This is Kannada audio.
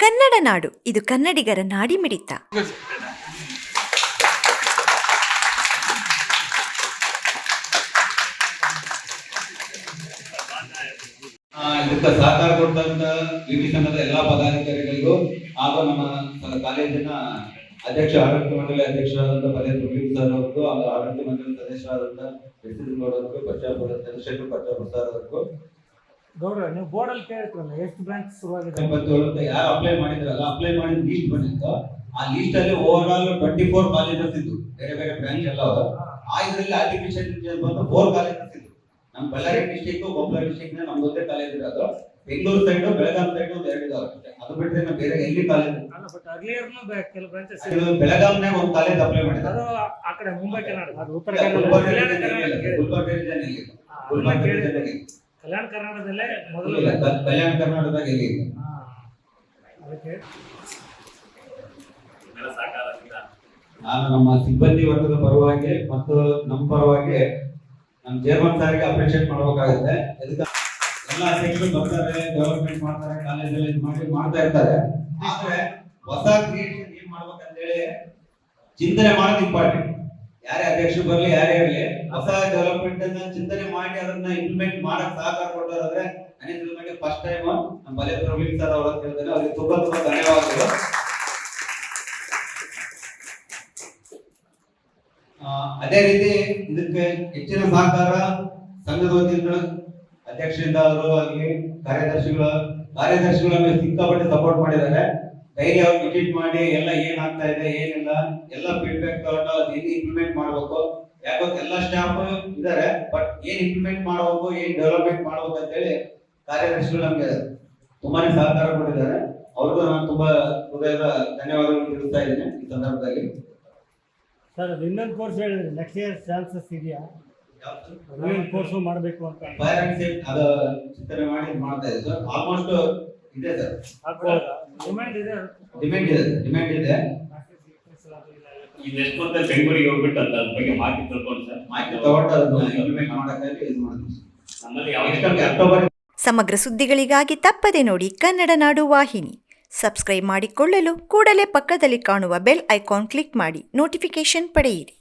ಕನ್ನಡ ನಾಡು, ಇದು ಕನ್ನಡಿಗರ ನಾಡಿಮಿಡಿತ. ಇದಕ್ಕೆ ಸಹಕಾರ ಕೊಟ್ಟಂತ ವಿವಿ ಸಂಘದ ಎಲ್ಲಾ ಪದಾಧಿಕಾರಿಗಳಿಗೂ ಹಾಗೂ ನಮ್ಮ ಕಾಲೇಜಿನ ಅಧ್ಯಕ್ಷ ಆಡಳಿತ ಮಂಡಳಿ ಅಧ್ಯಕ್ಷರಾದಂತಹ ಪದೇಶ್ವರ ಸರ್ ಅವರಿಗೂ ಹಾಗೂ ಆಡಳಿತ ಮಂಡಳಿ ಸದಸ್ಯರಾದಂತಹ ಗೌಡರಿಗೂ ಚಂದ್ರಶೇಖರ್ ಪ್ರಸಾದ್ ಅವರಿಗೂ ಗೌರವ ನೀವು ಬೋರ್ಡ್ ಅಲ್ಲಿ ಕೇಳ್ತೀರಲ್ಲ ಎಷ್ಟು ಬ್ರಾಂಚ್ ಶುರುವಾಗಿದೆ 57 ಯಾರು ಅಪ್ಲೈ ಮಾಡಿದ್ರಲ್ಲ ಅಪ್ಲೈ ಮಾಡಿದ ಲೀಸ್ಟ್ ಬಂದಿತ್ತು. ಆ ಲೀಸ್ಟ್ ಅಲ್ಲಿ ಓವರ್ ಆಲ್ 24 ಕಾಲೇಜಸ್ ಇದ್ದು, ಬೇರೆ ಬೇರೆ ಬ್ರಾಂಚ್ ಎಲ್ಲ ಆ ಇದರಲ್ಲಿ ಆರ್ಟಿಫಿಷಿಯಲ್ ಇಂಟೆಲಿಜೆನ್ಸ್ ಬಂದು 4 ಕಾಲೇಜಸ್ ಇದ್ದು. ನಮ್ಮ ಬಳ್ಳಾರಿ ಡಿಸ್ಟ್ರಿಕ್ಟ್ ಕೊಪ್ಪಳ ಡಿಸ್ಟ್ರಿಕ್ಟ್ ನ ನಮ್ದೊಂದೇ ಕಾಲೇಜ್ ಇರೋದು. ಬೆಂಗಳೂರು ಸೈಡ್ ಬೆಳಗಾಂ ಸೈಡ್ ಒಂದು 2 ಇದಾವೆ. ಅದು ಬಿಟ್ಟರೆ ನಾವು ಬೇರೆ ಎಲ್ಲಿ ಕಾಲೇಜ್ ಅಲ್ಲ. ಬಟ್ ಅಗ್ಲಿಯರ್ನು ಕೆಲವು ಬ್ರಾಂಚಸ್ ಬೆಳಗಾಂನಾಗ ಒಂದು ಕಾಲೇಜ್ ಅಪ್ಲೈ ಮಾಡಿದ್ದಾರೆ. ಅದು ಆ ಕಡೆ ಮುಂಬೈ ಕರ್ನಾಟಕ, ಅದು ಉತ್ತರ ಕಲ್ಯಾಣ ಕರ್ನಾಟಕದಲ್ಲೇ ಮೊದಲು ಕಲ್ಯಾಣ ಕರ್ನಾಟಕದಾಗ ಎಲ್ಲಿ ಅದಕ್ಕೆ ನಾನು ನಮ್ಮ ಸಿಬ್ಬಂದಿ ವರ್ಗದ ಪರವಾಗಿ ಮತ್ತು ನಮ್ಮ ಪರವಾಗಿ ನಮ್ಮ ಚೇರ್ಮನ್ ಸಾರಿಗೆ ಅಪ್ರಿಷಿಯೇಟ್ ಮಾಡಬೇಕಾಗುತ್ತೆ. ಎಲ್ಲ ಅಧ್ಯಕ್ಷರು ಬರ್ತಾರೆ, ಡೆವಲಪ್ಮೆಂಟ್ ಮಾಡ್ತಾರೆ, ಕಾಲೇಜಲ್ಲಿ ಮಾಡ್ತಾ ಇರ್ತಾರೆ. ಆದ್ರೆ ಹೊಸ ಕ್ರಿಯೇಷನ್ ಏನ್ ಮಾಡ್ಬೇಕಂತ ಹೇಳಿ ಚಿಂತನೆ ಮಾಡೋದು ಇಂಪಾರ್ಟೆಂಟ್. ಯಾರೇ ಅಧ್ಯಕ್ಷರು ಬರ್ಲಿ ಯಾರೇ ಇರಲಿ, ಹೊಸ ಡೆವಲಪ್ಮೆಂಟ್ ಅನ್ನ ಚಿಂತನೆ ಮಾಡಿ ಅದನ್ನ ಇಂಪ್ಲಿಮೆಂಟ್ ಮಾಡಕ್ ಸಹಕಾರ ಕೊಟ್ಟೋದ್ರೆ ನನಗೆ ಫಸ್ಟ್ ಟೈಮ್ ನಮ್ಮ ಬಲೇಶ್ವರ ಸರ್ ಅವರ ಕೇಳಿದ್ರೆ ಅವ್ರಿಗೆ ತುಂಬಾ ತುಂಬಾ ಧನ್ಯವಾದಗಳು. ಅದೇ ರೀತಿ ಇದಕ್ಕೆ ಹೆಚ್ಚಿನ ಸಹಕಾರ ಸಂಘದ ವತಿಯಿಂದ ಅಧ್ಯಕ್ಷರಿಂದ ಅವರು ಆಗಲಿ ಕಾರ್ಯದರ್ಶಿಗಳು ಸಿಕ್ಕಾಪಟ್ಟೆ ಸಪೋರ್ಟ್ ಮಾಡಿದ್ದಾರೆ. ಡೈಲಿ ಅವ್ರು ವಿಸಿಟ್ ಮಾಡಿ ಎಲ್ಲ ಏನ್ ಆಗ್ತಾ ಇದೆ ಏನಿಲ್ಲ ಎಲ್ಲ ಫೀಡ್ಬ್ಯಾಕ್ ತಗೊಂಡು ಅದು ಹೆಂಗೆ ಇಂಪ್ಲಿಮೆಂಟ್ ಮಾಡ್ಬೇಕು. ಯಾಕಂದ್ರೆ ಎಲ್ಲ ಸ್ಟಾಫ್ ಇದಾರೆ, ಬಟ್ ಏನ್ ಇಂಪ್ಲಿಮೆಂಟ್ ಮಾಡಬೇಕು ಏನ್ ಡೆವಲಪ್ಮೆಂಟ್ ಮಾಡ್ಬೇಕು ಅಂತ ಹೇಳಿ ಕಾರ್ಯದರ್ಶಿಗಳು ನಮ್ಗೆ ತುಂಬಾನೇ ಸಹಕಾರ ಕೊಟ್ಟಿದ್ದಾರೆ. ಅವ್ರಿಗೂ ನಾನು ತುಂಬಾ ಹೃದಯದ ಧನ್ಯವಾದಗಳು ತಿಳಿಸ್ತಾ ಇದ್ದೀನಿ ಈ ಸಂದರ್ಭದಲ್ಲಿ. ಸರ್ ಇನ್ನೊಂದು ಕೋರ್ಸ್ ಹೇಳಿದ್ರಿ, ನೆಕ್ಸ್ಟ್ ಇಯರ್ ಚಾನ್ಸಸ್ ಇದೆಯಾ? ಇನ್ನೊಂದು ಕೋರ್ಸ್ ಮಾಡಬೇಕು ಅಂತ ಫೈರ್ ಅಂಡ್ ಸೇಫ್ಟಿ ಅದು ಚಿಂತನೆ ಮಾಡಿ ಮಾಡ್ತಾ ಇದ್ದೀವಿ ಸರ್. ಆಲ್ಮೋಸ್ಟ್ ಇದೆ ಸರ್, ಡಿಮ್ಯಾಂಡ್ ಇದೆ. ಈ ನೆಕ್ಸ್ಟ್ ಮಂತ್ ಬೆಂಗಳೂರಿಗೆ ಹೋಗ್ಬಿಟ್ಟು ಅದ್ರ ಬಗ್ಗೆ ಮಾಹಿತಿ ತಿಳ್ಕೊಂಡು ಸರ್, ಮಾಹಿತಿ ತಗೊಂಡು ಅದನ್ನ ಇಂಪ್ಲಿಮೆಂಟ್ ಮಾಡಕ್ಕೆ ಇದು ಮಾಡ್ತೀವಿ ನಮ್ಮಲ್ಲಿ ಅಕ್ಟೋಬರ್. ಸಮಗ್ರ ಸುದ್ದಿಗಳಿಗಾಗಿ ತಪ್ಪದೆ ನೋಡಿ ಕನ್ನಡ ನಾಡು ವಾಹಿನಿ. ಸಬ್ಸ್ಕ್ರೈಬ್ ಮಾಡಿಕೊಳ್ಳಲು ಕೂಡಲೇ ಪಕ್ಕದಲ್ಲಿ ಕಾಣುವ ಬೆಲ್ ಐಕಾನ್ ಕ್ಲಿಕ್ ಮಾಡಿ ನೋಟಿಫಿಕೇಶನ್ ಪಡೆಯಿರಿ.